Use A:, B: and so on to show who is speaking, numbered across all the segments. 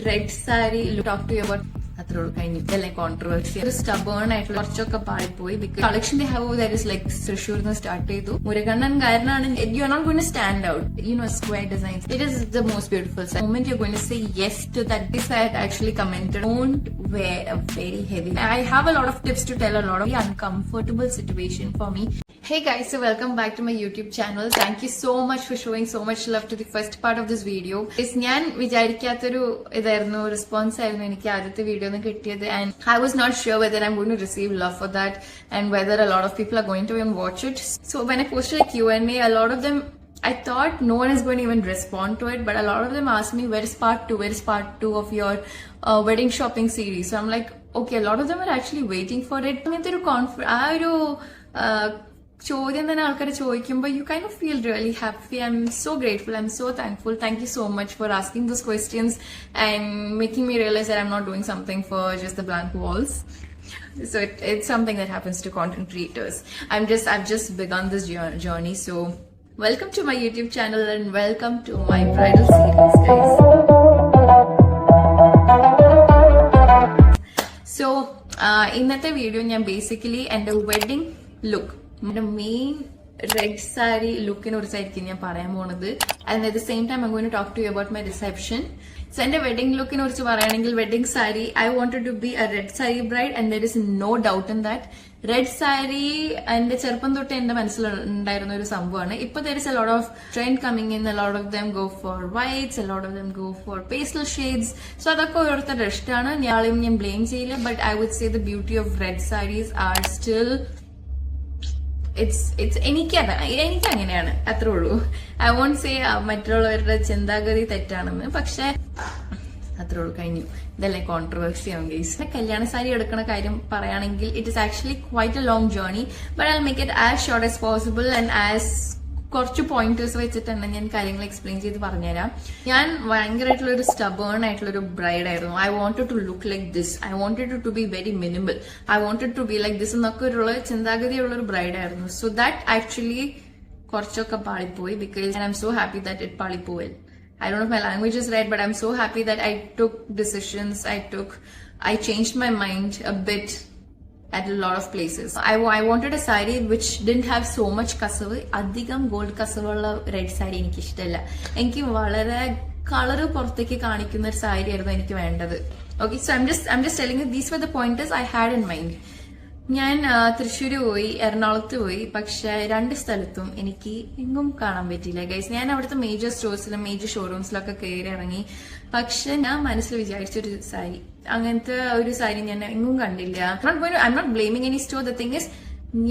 A: red saree, talk to you about controversy. Stubborn ആയിട്ടുള്ള കുറച്ചൊക്കെ പാളിപ്പോയി because collection they have that is like തൃശ്ശൂർന്ന് start ചെയ്തു മുരുകണ്ണൻ കാരനാണ്. You are not going to stand out, square designs. It is the most beautiful the moment you're going to say yes to that. This I had actually commented, don't wear a very heavy. I have a lot of tips to tell, a lot of uncomfortable situation for me. Hey guys, so welcome back to my YouTube channel. Thank you so much for showing so much love to the first part of this video. ഞാൻ വിചാരിക്കാത്തൊരു ഇതായിരുന്നു response ആയിരുന്നു എനിക്ക് ആദ്യത്തെ video ഒന്ന് കിട്ടിയത്, and I was not sure whether I'm going to receive love for that and whether a lot of people are going to even watch it. So when I posted a Q&A, a lot of them, I thought no one is going to even respond to it, but a lot of them asked me, where is part 2 of your wedding shopping series? So I'm like, okay, a lot of them are actually waiting for it. ചോദ്യം തന്നെ ആൾക്കാർ ചോദിക്കുമ്പോൾ you kind of feel really happy. I'm so grateful, I'm so thankful. Thank you so much for asking those questions and making me realize that I'm not doing something for just the blank walls. So it's something that happens to content creators. I've just begun this journey. So welcome to my YouTube channel and welcome to my bridal series, guys. So ഇന്നത്തെ video ഞാൻ basically എന്റെ wedding look, എന്റെ main red sari ലുക്കിനെ കുറിച്ചായിരിക്കും ഞാൻ പറയാൻ പോണത്. And at the same time I going to talk to you about my reception. So എന്റെ വെഡിങ് ലുക്കിനെ കുറിച്ച് പറയുകയാണെങ്കിൽ wedding sari, I wanted to be a red sari bride and there is no doubt in that. Red sari എന്റെ ചെറുപ്പം തൊട്ട് എന്റെ മനസ്സിലുണ്ടായിരുന്ന ഒരു സംഭവമാണ്. ഇപ്പൊ there is a lot of trend coming in, a lot of them go for whites, a lot of them go for pastel shades. So അതൊക്കെ ഓരോരുത്തരുടെ ഇഷ്ടമാണ്, ഞാളെയും ഞാൻ ബ്ലെയിം ചെയ്യില്ല. But I would say the beauty of red saris are still എനിക്ക് അങ്ങനെയാണ്, അത്രേ ഉള്ളൂ. ഐ വോണ്ട് സേ മറ്റുള്ളവരുടെ ചിന്താഗതി തെറ്റാണെന്ന്, പക്ഷെ അത്രേ ഉള്ളൂ, കഴിഞ്ഞു. ഇതല്ലേ കോൺട്രവേഴ്സി ആവും ഗൈസ്. കല്യാണ സാരി എടുക്കുന്ന കാര്യം പറയുകയാണെങ്കിൽ it is actually quite A long journey, but I make it as short as possible and as കുറച്ച് പോയിന്റേഴ്സ് വെച്ചിട്ട് തന്നെ ഞാൻ കാര്യങ്ങൾ എക്സ്പ്ലെയിൻ ചെയ്ത് പറഞ്ഞുതരാം. ഞാൻ ഭയങ്കരമായിട്ടുള്ള ഒരു സ്റ്റബേൺ ആയിട്ടുള്ള ഒരു ബ്രൈഡ് ആയിരുന്നു. I wanted to look like this, I wanted to be very minimal, I wanted to be like this എന്നൊക്കെ ഉള്ള ചിന്താഗതിയുള്ള ഒരു ബ്രൈഡ് ആയിരുന്നു. സോ ദാറ്റ് ആക്ച്വലി കുറച്ചൊക്കെ പാളിപ്പോയി, because I'm so happy that it പാളിപ്പോയി. I don't know if my language is right, but I'm so happy that I took decisions. I changed my mind a bit at a lot of places. I wanted a saree which didn't have so much kasavu. അധികം gold കസവുള്ള red sari എനിക്ക് ഇഷ്ടമല്ല. എനിക്ക് വളരെ colour പുറത്തേക്ക് കാണിക്കുന്ന ഒരു സാരി ആയിരുന്നു എനിക്ക് വേണ്ടത്. Okay, so I'm just telling you, these were the pointers I had in mind. ഞാൻ തൃശ്ശൂര് പോയി, എറണാകുളത്ത് പോയി, പക്ഷെ രണ്ട് സ്ഥലത്തും എനിക്ക് എങ്ങും കാണാൻ പറ്റിയില്ല ഗൈസ്. ഞാൻ അവിടുത്തെ മേജർ സ്റ്റോഴ്സിലും മേജർ ഷോറൂംസിലൊക്കെ കയറി ഇറങ്ങി, പക്ഷെ ഞാൻ മനസ്സിൽ വിചാരിച്ചൊരു സാരി, അങ്ങനത്തെ ഒരു സാരി ഞാൻ എങ്ങും കണ്ടില്ല. I'm not blaming any store. The thing is,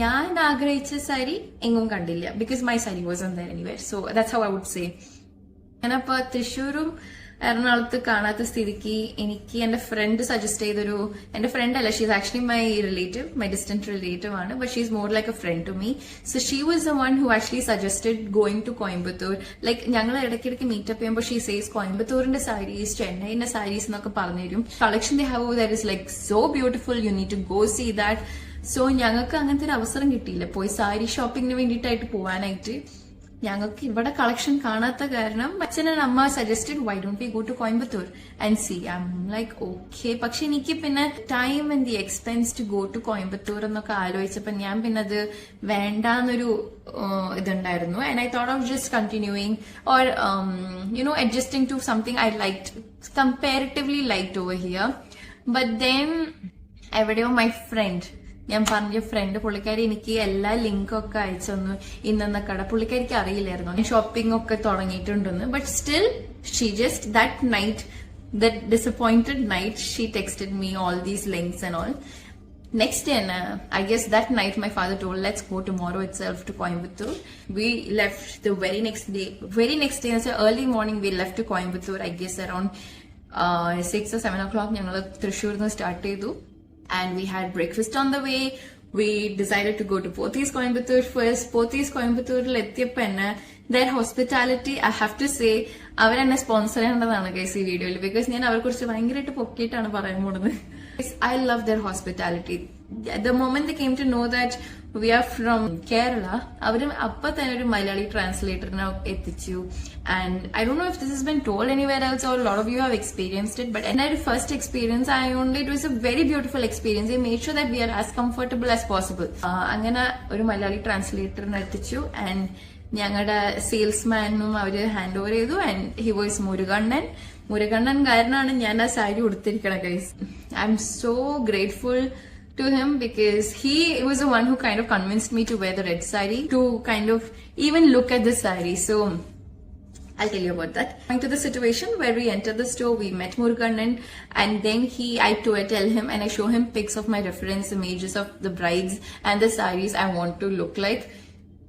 A: ഞാൻ ആഗ്രഹിച്ച സാരി എങ്ങും കണ്ടില്ല, because my sari wasn't there anywhere. So that's how I would say. ഞാനപ്പോ തൃശ്ശൂരും എറണാകുളത്ത് കാണാത്ത സ്ഥിതിക്ക് എനിക്ക് എന്റെ ഫ്രണ്ട് സജസ്റ്റ് ചെയ്തൊരു, എന്റെ ഫ്രണ്ട് അല്ല, she's actually my relative, my distant relative ആണ്, but she's more like a friend to me. So she was the one who actually suggested going to Coimbatore. Like ഞങ്ങൾ ഇടയ്ക്കിടയ്ക്ക് മീറ്റപ്പ് ചെയ്യുമ്പോൾ ഷീ സേസ് കോയമ്പത്തൂരിന്റെ സാരീസ്, ചെന്നൈന്റെ സാരീസ് എന്നൊക്കെ പറഞ്ഞു തരും. Collection they have that is like so beautiful, you need to go see that. So ഞങ്ങൾക്ക് അങ്ങനത്തെ ഒരു അവസരം കിട്ടിയില്ല പോയി സാരി ഷോപ്പിങ്ങിന് വേണ്ടിയിട്ടായിട്ട് പോവാനായിട്ട്. ഞങ്ങൾക്ക് ഇവിടെ കളക്ഷൻ കാണാത്ത കാരണം അച്ഛൻ ആൻഡ് അമ്മ suggested, why don't we go to Coimbatore and see. I am like okay. പക്ഷെ എനിക്ക് പിന്നെ time and the expense to go to Coimbatore എന്നൊക്കെ ആലോചിച്ചപ്പോ ഞാൻ പിന്നെ അത് വേണ്ടാന്നൊരു ഇതുണ്ടായിരുന്നു. And I thought of just continuing or adjusting to something I liked, comparatively liked over here. But then എവിടെയോ മൈ ഫ്രണ്ട്, ഞാൻ പറഞ്ഞ ഫ്രണ്ട്, പുള്ളിക്കാരി എനിക്ക് എല്ലാ ലിങ്കൊക്കെ അയച്ചൊന്നു. ഇന്നെന്ന കട പുള്ളിക്കാരിക്ക് അറിയില്ലായിരുന്നു ഷോപ്പിംഗ് ഒക്കെ തുടങ്ങിയിട്ടുണ്ടെന്ന്. But still she just that night, that disappointed night, she texted me all these links and all. Next day, I guess that night my father told, let's go tomorrow itself to Coimbatore. We left the very next day, so early morning we left to Coimbatore. I guess around 6 or 7 o'clock ഞങ്ങൾ തൃശ്ശൂർന്ന് start ചെയ്തു. And we had breakfast on the way. We decided to go to Pothys Coimbatore first. Pothys Coimbatore എത്തിയപ്പോ തന്നെ their hospitality, I have to say, അവരെന്നെ sponsor ചെയ്യേണ്ടതാണ് guys ഈ വീഡിയോയിൽ, because ഞാൻ അവരെ കുറിച്ച് ഭയങ്കരമായിട്ട് പൊക്കിയിട്ടാണ് പറയാൻ പോകുന്നത്. I love their hospitality. the moment they came to know that we are from Kerala, അവരും അപ്പൊ തന്നെ ഒരു മലയാളി ട്രാൻസ്ലേറ്ററിനെ എത്തിച്ചു. And I don't know if this has been told anywhere else or a lot of you have experienced it, but in our first experience, it was a very beautiful experience. They made sure that we are as comfortable as possible. അങ്ങനെ ഒരു മലയാളി ട്രാൻസ്ലേറ്ററിനെ എത്തിച്ചു. And ഞങ്ങളുടെ സെയിൽസ്മാനും അവര് hand over ചെയ്തു. And he was Murugannan കാരനാണ് ഞാൻ ആ സാരി ഉടുത്തിരിക്കണ guys. I'm so grateful to him because he was the one who kind of convinced me to wear the red sari, to kind of even look at the sari. So I'll tell you about that. Going to the situation where we entered the store, we met Murugannan, and then I tell him and I show him pics of my reference images of the brides and the saris I want to look like.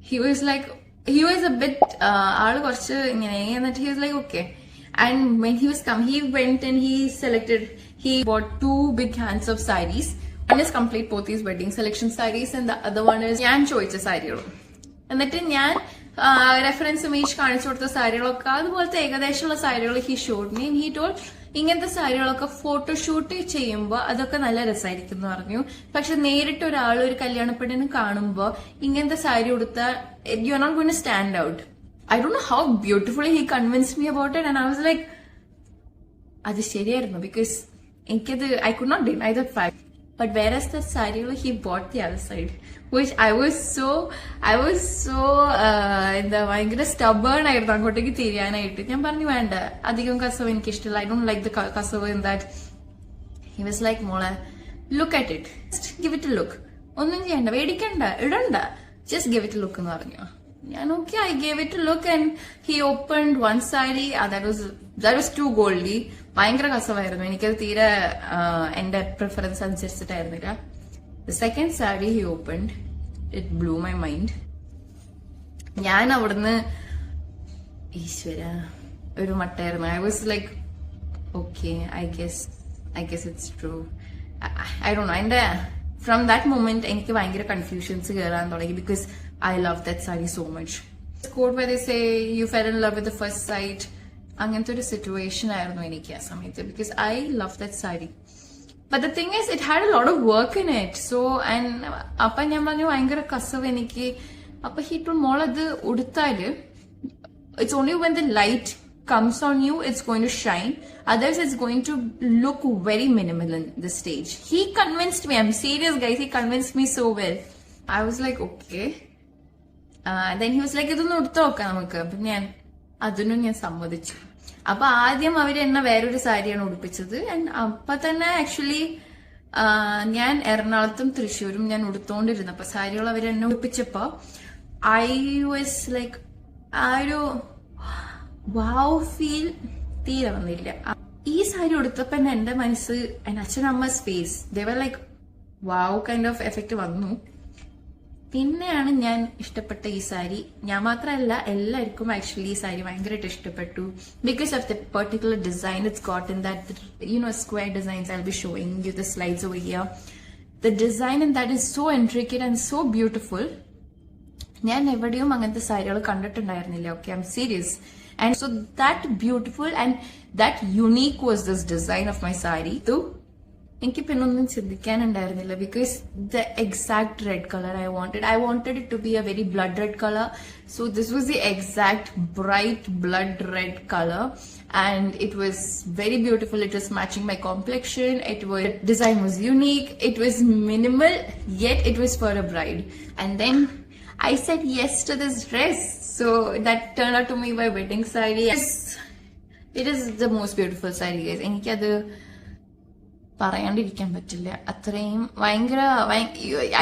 A: He was a bit, he was like, okay. And when he was he went and he bought 2 big hands of saris. One is complete Pothi's wedding selection sarees and the other one is ഞാൻ ചോദിച്ച സാരികളും. എന്നിട്ട് ഞാൻ reference image കാണിച്ചു കൊടുത്ത സാരികളൊക്കെ അതുപോലത്തെ ഏകദേശമുള്ള സാരികൾ he showed me. He told ഇങ്ങനത്തെ സാരികളൊക്കെ ഫോട്ടോഷൂട്ട് ചെയ്യുമ്പോൾ അതൊക്കെ നല്ല രസമായിരിക്കും എന്ന് പറഞ്ഞു. പക്ഷെ നേരിട്ട് ഒരാൾ ഒരു കല്യാണപ്പെണ്ണിന് കാണുമ്പോൾ ഇങ്ങനത്തെ സാരി ഉടുത്താൽ you are not going to stand out. I don't know how beautifully he convinced me about it. And I was like അത് ശരിയായിരുന്നു ബിക്കോസ് എനിക്കത് I could not deny that fact. But whereas the sari, he bought the other side, which I was so ഭയങ്കര stubborn ആയിരുന്നു അങ്ങോട്ടേക്ക് തിരിയാനായിട്ട്. ഞാൻ പറഞ്ഞു വേണ്ട, അധികം കസവ് എനിക്ക് ഇഷ്ടമില്ല. I don't like the കസവ് in that. He was like, മോളെ look at it, just give it a look. ഒന്നും ചെയ്യണ്ട, വേടിക്കണ്ട, ഇടണ്ട, just give it a look എന്ന് പറഞ്ഞു. ഞാൻ okay, I gave it a look and he opened one sari. That was too goldy. ഭയങ്കര കസവായിരുന്നു. എനിക്കത് തീരെ എന്റെ preference അനുസരിച്ചിട്ടായിരുന്നില്ല. The second saree he opened, it blew my mind. ഞാൻ അവിടുന്ന് ഈശ്വര ഒരു മട്ടായിരുന്നു. I was like, okay, I guess it's true. I don't know. And from that moment എനിക്ക് ഭയങ്കര കൺഫ്യൂഷൻസ് കയറാൻ തുടങ്ങി because I love that saree so much. This quote where they say you fell in love with the first sight. അങ്ങനത്തെ ഒരു situation ആയിരുന്നു എനിക്ക് ആ സമയത്ത് because I love that saree. But the thing is, it had a lot of work in it. So, and അപ്പൊ ഞാൻ പറഞ്ഞു ഭയങ്കര കസവ് എനിക്ക്. അപ്പൊ he told മോൾ അത് ഉടുത്താല് it's only when the light comes on you it's going to shine. Otherwise it's going to look very minimal in the stage. He convinced me. I'm serious guys. He convinced me so well. I was like, okay. Then he was like, ഇതൊന്നും ഉടുത്ത് നോക്കാം നമുക്ക്. അപ്പൊ അതിനും ഞാൻ സമ്മതിച്ചു. അപ്പൊ ആദ്യം അവരെന്നെ വേറൊരു സാരിയാണ് ഉടുപ്പിച്ചത്. അപ്പൊ തന്നെ ആക്ച്വലി ഞാൻ എറണാകുളത്തും തൃശ്ശൂരും ഞാൻ ഉടുത്തോണ്ടിരുന്നപ്പോ സാരികൾ അവരെന്നെ ഉടുപ്പിച്ചപ്പോ ഐ വാസ് ലൈക്ക് ആ ഒരു വാവ് ഫീൽ തീരെ വന്നില്ല. ഈ സാരി ഉടുത്തപ്പോ എന്റെ മനസ്സ് എന്റെ അച്ഛനമ്മസ് face they were like wow kind of effect വന്നു. പിന്നെയാണ് ഞാൻ ഇഷ്ടപ്പെട്ട ഈ സാരി. ഞാൻ മാത്രമല്ല, എല്ലാവർക്കും ആക്ച്വലി ഈ സാരി ഭയങ്കരമായിട്ട് ഇഷ്ടപ്പെട്ടു because of the particular design it's got in that square designs. I will be showing you the slides over here. The design in that is so intricate and so beautiful. ഞാൻ എവിടെയും അങ്ങനത്തെ സാരികൾ കണ്ടിട്ടുണ്ടായിരുന്നില്ല. Okay, I'm serious. And so that beautiful and that unique was this design of my sari. എനിക്ക് പിന്നെ ഒന്നും ചിന്തിക്കാനുണ്ടായിരുന്നില്ല because the exact red colour I wanted it to be A very blood red colour. So this was the exact bright blood red colour and it was very beautiful. It was matching my complexion. Design was unique. It was minimal, yet it was for a bride. And then I said yes to this dress. So that turned out to be my wedding saree. It is the most beautiful saree, guys. എനിക്കത് പറയാണ്ടിരിക്കാൻ പറ്റില്ല. അത്രയും ഭയങ്കര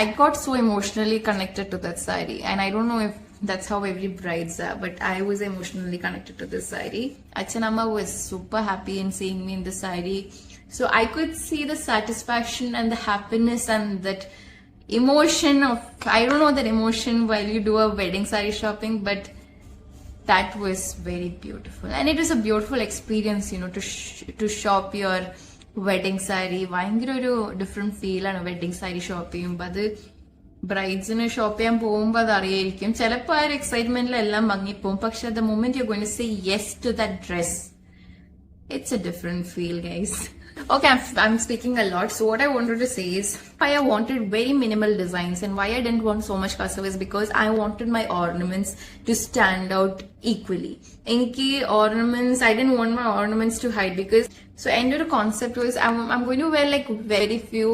A: I got so emotionally connected to that saree, and I don't know if that's how every brides are, but I was emotionally connected to this saree. Achanamma was super happy in seeing me in the saree, so I could see the satisfaction and the happiness and that emotion of, I don't know that emotion while you do a wedding saree shopping, but that was very beautiful, and it was a beautiful experience, to shop your wedding saree. ഭയങ്കര ഒരു different feel ആണ് wedding sari shop ചെയ്യുമ്പോൾ. അത് ബ്രൈഡ്സിന് shop ചെയ്യാൻ പോകുമ്പോൾ അത് അറിയായിരിക്കും. ചിലപ്പോൾ ആ ഒരു എക്സൈറ്റ്മെന്റിലെല്ലാം ഭംഗിപ്പോവും. പക്ഷെ the moment you going to say yes to that dress, it's a different feel, guys. Okay, I'm speaking a lot. So what I wanted to say is why I wanted very minimal designs and why I didn't want so much custom is because I wanted my ornaments to stand out equally. Inki ornaments, I didn't want my ornaments to hide because so end of the concept was I'm going to wear like very few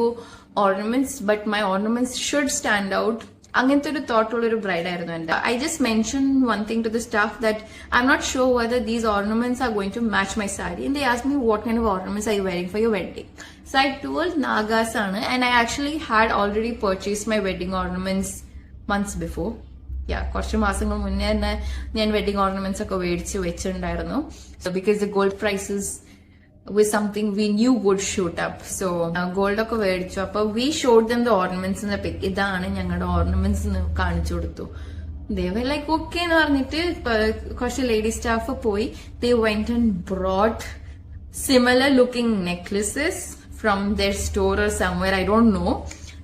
A: ornaments, but my ornaments should stand out. അങ്ങനത്തെ ഒരു തോട്ടുള്ള ഒരു bride ആയിരുന്നു എന്റെ. I just mentioned one thing to the staff that I'm not sure whether these ornaments are going to match my saree, and they asked me what kind of ornaments are you wearing for your wedding. So I told Nagas ആണ്, and I actually had already purchased my wedding ornaments months before. കുറച്ച് മാസങ്ങൾ മുന്നേ തന്നെ ഞാൻ wedding ornaments ഒക്കെ മേടിച്ച് വെച്ചിട്ടുണ്ടായിരുന്നു. So because the gold prices was something we knew would shoot up. So gold ഒക്കെ മേടിച്ചു. അപ്പൊ we showed them the ornaments in the pic. ഇതാണ് ഞങ്ങളുടെ ornaments എന്ന് കാണിച്ചു കൊടുത്തു. They were like okay എന്ന് പറഞ്ഞിട്ട് കുറച്ച് ലേഡി സ്റ്റാഫ് പോയി. They went and brought similar looking necklaces from their store or somewhere, I don't know.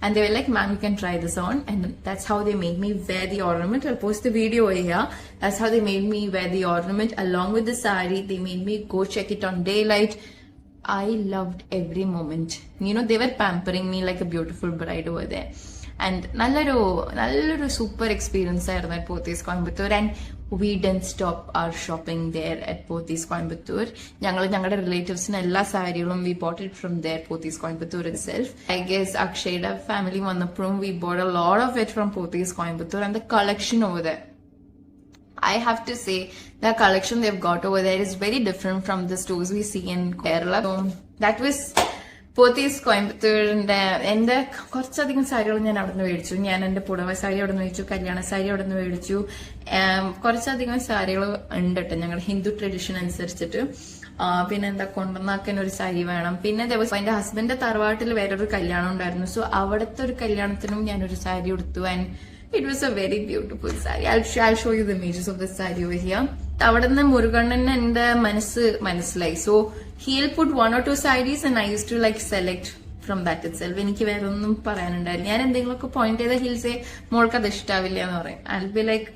A: And they were like, ma'am, you can try this on. And that's how they made me wear the ornament. I'll post the video here. That's how they made me wear the ornament along with the saree. They made me go check it on daylight. I loved every moment. You know, they were pampering me like a beautiful bride over there. And nalladu super experience ആയിരുന്നു at Pothys Coimbatore. And we didn't stop our shopping there at Pothys Coimbatore. ഞങ്ങളുടെ റിലേറ്റീവ്സിന് എല്ലാ സാരികളും we bought it from there, Pothys Coimbatore itself. I guess Akshay's family വന്നപ്പോഴും we bought a lot of it from Pothys Coimbatore, and the collection over there, I have to say the collection they've got over there is very different from the stores we see in Kerala. So that was Pothys കോയമ്പത്തൂരിന്റെ എന്റെ കുറച്ചധികം സാരികൾ ഞാൻ അവിടെ നിന്ന് മേടിച്ചു. ഞാൻ എന്റെ പുടവ സാരി അവിടെ നിന്ന് മേടിച്ചു, കല്യാണ സാരി അവിടെ നിന്ന് മേടിച്ചു. കുറച്ചധികം സാരികൾ ഉണ്ട് കേട്ടോ ഞങ്ങളുടെ ഹിന്ദു ട്രഡീഷൻ അനുസരിച്ചിട്ട്. പിന്നെ എന്താ കൊണ്ടുവന്നാക്കാൻ ഒരു സാരി വേണം. പിന്നെ എന്റെ ഹസ്ബൻഡിന്റെ തറവാട്ടിൽ വേറൊരു കല്യാണം ഉണ്ടായിരുന്നു. സോ അവിടുത്തെ ഒരു കല്യാണത്തിനും ഞാനൊരു സാരി എടുത്തു. And it was a very beautiful saree. I'll show you the images of the saree over here. അവിടെ നിന്ന് മുരുകണ്ണന് എന്റെ മനസ്സിലായി. So he'll put 1 or 2 sarees and I used to like select from that itself. എനിക്ക് വേറെ ഒന്നും പറയാനുണ്ടായിരുന്നു. ഞാൻ എന്തെങ്കിലുമൊക്കെ point ചെയ്താൽ he'll say മോൾക്ക് അത് ഇഷ്ടാവില്ല എന്ന് പറയും. I'll be like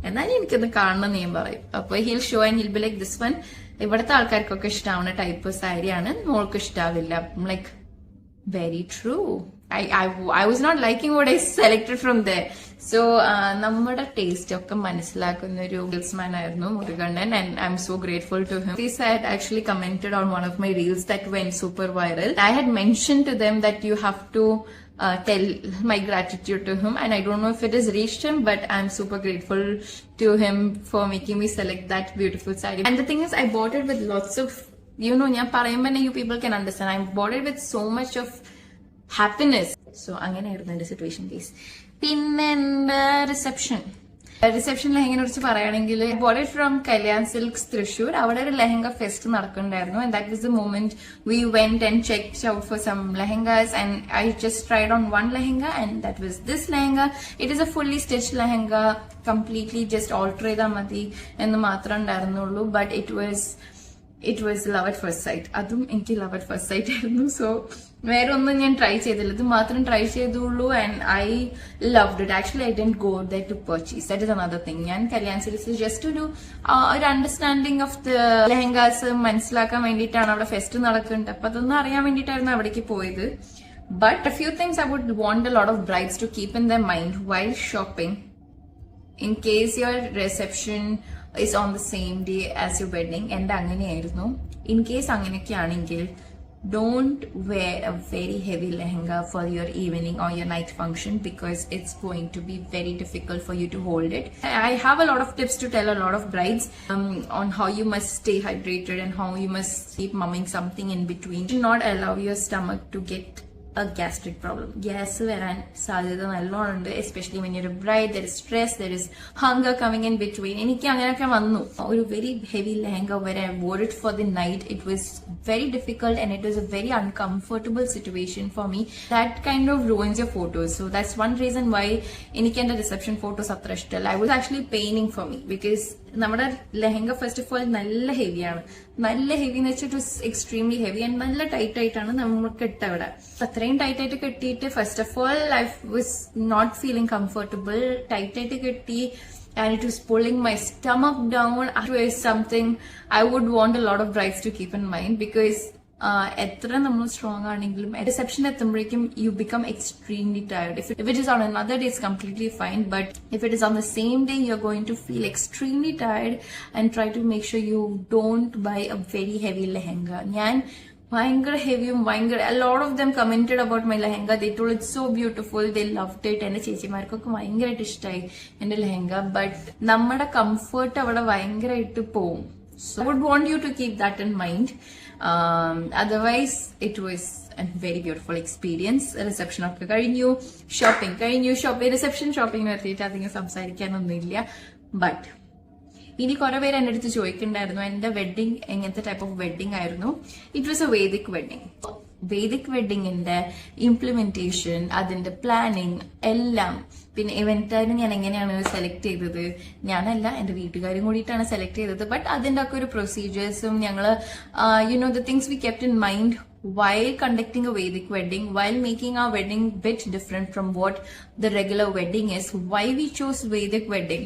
A: എന്നാലും എനിക്കത് കാണണം ഞാൻ പറയും. അപ്പൊ he'll show and he'll be like this one ഇവിടുത്തെ ആൾക്കാർക്കൊക്കെ ഇഷ്ടാവുന്ന ടൈപ്പ് സാരിയാണ്, മോൾക്ക് ഇഷ്ടാവില്ല. Like very true. I was not liking what I selected from there. So നമ്മുടെ ടേസ്റ്റ് ഒക്കെ മനസ്സിലാക്കുന്ന ഒരു സെയിൽസ്മാൻ ആയിരുന്നു Murukannan, and I'm so grateful to him. This had actually commented on one of my reels that went super viral. I had mentioned to them that you have to tell my gratitude to him, and I don't know if it has reached him, but I'm super grateful to him for making me select that beautiful saree. And the thing is, I bought it with lots of, you know, ഞാൻ പറയുമ്പോൾ you people can understand, I bought it with so much of happiness. So അങ്ങനെയായിരുന്നു എന്റെ situation case. പിന്നെ എന്റെ reception ലെഹങ്കയെ കുറിച്ച് പറയുകയാണെങ്കിൽ bought it from Kalyan Silks Thrissur. അവിടെ ഒരു ലെഹങ്ക ഫെസ്റ്റ് നടക്കുന്നുണ്ടായിരുന്നു, and that was the moment we went and checked out for some lehengas, and I just tried on one lehenga, and that was this lehenga. It is a fully stitched lehenga, completely just alter ചെയ്താൽ മതി എന്ന് മാത്രമേ ഉണ്ടായിരുന്നുള്ളൂ. But it was love at first sight. അതും എനിക്ക് love at first sight ആയിരുന്നു. So വേറെ ഒന്നും ഞാൻ ട്രൈ ചെയ്തില്ല, ഇത് മാത്രം ട്രൈ ചെയ്തുള്ളൂ. And I loved it. Actually I didn't go there to purchase. That is another thing. ഞാൻ കല്യാൺ സിൽക്സ് ജസ്റ്റ് ഒരു അണ്ടർസ്റ്റാൻഡിങ് ഓഫ് ദ ലെഹങ്കാസ് മനസ്സിലാക്കാൻ വേണ്ടിയിട്ടാണ് അവിടെ ഫെസ്റ്റ് നടക്കുന്നുണ്ട്. അപ്പൊ അതൊന്നും അറിയാൻ വേണ്ടിയിട്ടായിരുന്നു അവിടേക്ക് പോയത്. But a few things I would want a lot of brides to keep in their mind while shopping in case your reception is on the same day as your wedding. And അങ്ങനെയായിരുന്നു. In case അങ്ങനെയൊക്കെയാണെങ്കിൽ don't wear a very heavy lehenga for your evening or your night function, because it's going to be very difficult for you to hold it. I have a lot of tips to tell a lot of brides on how you must stay hydrated and how you must keep mumming something in between. Do not allow your stomach to get a gastric problem. Gas വരാൻ സാധ്യത നല്ലോണം ഉണ്ട്, especially when you're a bride. There is stress, there is hunger coming in between. എനിക്ക് അങ്ങനെയൊക്കെ വന്നു. ഒരു very heavy lehenga where I wore it for the night. It was very difficult and it was a very uncomfortable situation for me. That kind of ruins your photos. So that's one reason why എനിക്ക് എന്റെ reception photos അത്ര ഇഷ്ടമല്ല. I was actually paining for me because നമ്മുടെ lehenga first of all നല്ല ഹെവിയാണ്. നല്ല heavy എന്ന് വെച്ചിട്ട് extremely heavy and നല്ല ടൈറ്റ് ആയിട്ടാണ് നമുക്ക് ഇട്ട അവിടെ. അത്രയും ടൈറ്റ് ആയിട്ട് കെട്ടിയിട്ട് first of all I was not feeling comfortable. Tight ആയിട്ട് കെട്ടി and it was pulling my stomach down. It was something I would want a lot of brides to keep in mind, because എത്ര നമ്മൾ strong ആണെങ്കിലും reception എത്തുമ്പോഴേക്കും you become extremely tired. If it is on another day it's completely fine, but if it is on the same day you're going to feel extremely tired, and try to make sure you don't buy a very heavy lehenga. ഞാൻ ഭയങ്കര ഹെവിയും a lot of them commented about my lehenga. They told it's so beautiful, they loved it. എന്റെ ചേച്ചിമാർക്കൊക്കെ ഭയങ്കരമായിട്ട് ഇഷ്ടമായി എന്റെ lehenga. But നമ്മുടെ comfort അവിടെ ഭയങ്കരമായിട്ട് പോവും. So I would want you to keep that in mind. Otherwise it was a very beautiful experience. Reception ഒക്കെ കഴിഞ്ഞു, ഷോപ്പിംഗ് കഴിഞ്ഞു. റിസപ്ഷൻ ഷോപ്പിംഗ് എത്തിയിട്ട് അധികം സംസാരിക്കാനൊന്നുമില്ല. ബട്ട് ഇനി കുറെ പേര് എന്റെ അടുത്ത് ചോദിക്കണ്ടായിരുന്നു എന്റെ വെഡിങ് എങ്ങനത്തെ ടൈപ്പ് ഓഫ് വെഡിങ് ആയിരുന്നു. It was a Vedic wedding. Vedic വെഡിങ്ങിന്റെ ഇംപ്ലിമെന്റേഷൻ, അതിന്റെ പ്ലാനിങ് എല്ലാം, പിന്നെ ഇവന്റായിരുന്നു ഞാൻ എങ്ങനെയാണ് സെലക്ട് ചെയ്തത്, ഞാനല്ല എന്റെ വീട്ടുകാരും കൂടിയിട്ടാണ് സെലക്ട് ചെയ്തത്. ബട്ട് അതിന്റെ ഒക്കെ ഒരു പ്രൊസീജിയേഴ്സും ഞങ്ങള് the things we kept in mind while conducting a Vedic wedding, while making our wedding bit different from what the regular wedding is, why we chose Vedic wedding,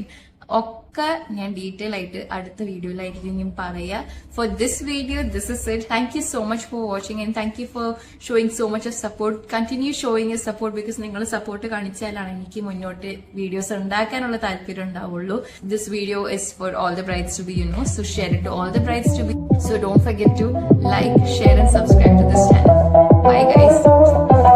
A: ഒക്കെ ഞാൻ ഡീറ്റെയിൽ ആയിട്ട് അടുത്ത വീഡിയോയിലായിരിക്കും ഞാൻ പറയാ. For this video this is it. Thank you so much for watching, and thank you for showing so much of support. Continue showing a support, because നിങ്ങൾ support കാണിച്ചാലാണ് എനിക്ക് മുന്നോട്ട് വീഡിയോസ് ഉണ്ടാക്കാനുള്ള താല്പര്യം ഉണ്ടാവുള്ളൂ. This video is for all the brides to be, so share it to all the brides to be. So don't forget to like, share and subscribe to this channel. Bye guys.